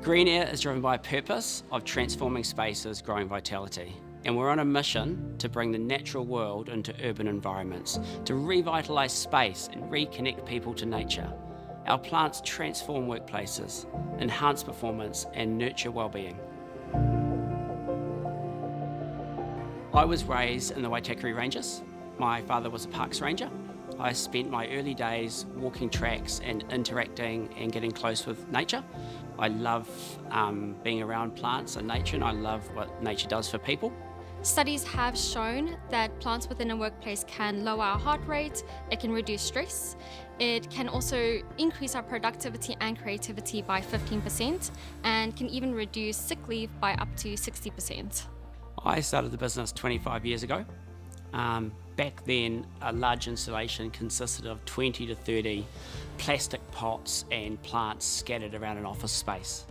Green Air is driven by a purpose of transforming spaces, growing vitality. And we're on a mission to bring the natural world into urban environments, to revitalise space and reconnect people to nature. Our plants transform workplaces, enhance performance and nurture wellbeing. I was raised in the Waitakere Ranges. My father was a parks ranger. I spent my early days walking tracks and interacting and getting close with nature. I love being around plants and nature, and I love what nature does for people. Studies have shown that plants within a workplace can lower our heart rate, it can reduce stress, it can also increase our productivity and creativity by 15%, and can even reduce sick leave by up to 60%. I started the business 25 years ago. Back then, a large installation consisted of 20 to 30 plastic pots and plants scattered around an office space.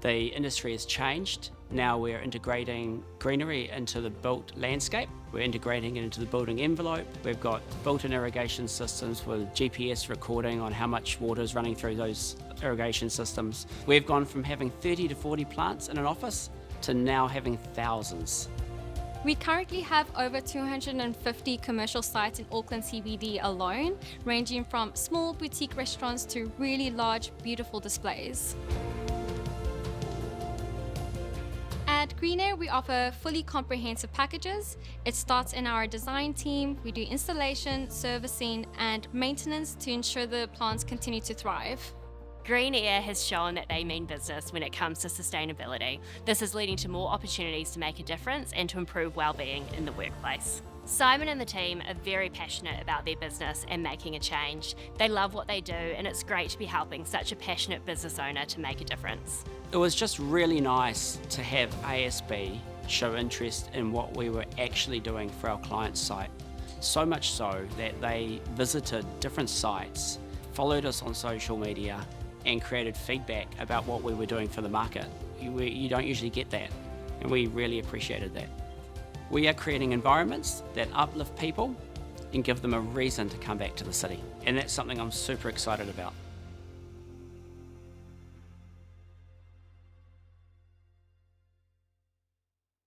The industry has changed. Now we're integrating greenery into the built landscape. We're integrating it into the building envelope. We've got built-in irrigation systems with GPS recording on how much water is running through those irrigation systems. We've gone from having 30 to 40 plants in an office to now having thousands. We currently have over 250 commercial sites in Auckland CBD alone, ranging from small boutique restaurants to really large, beautiful displays. At Green Air, we offer fully comprehensive packages. It starts in our design team. We do installation, servicing, and maintenance to ensure the plants continue to thrive. Green Air has shown that they mean business when it comes to sustainability. This is leading to more opportunities to make a difference and to improve wellbeing in the workplace. Simon and the team are very passionate about their business and making a change. They love what they do, and it's great to be helping such a passionate business owner to make a difference. It was just really nice to have ASB show interest in what we were actually doing for our client's site. So much so that they visited different sites, followed us on social media, and created feedback about what we were doing for the market. You don't usually get that, and we really appreciated that. We are creating environments that uplift people and give them a reason to come back to the city, and that's something I'm super excited about.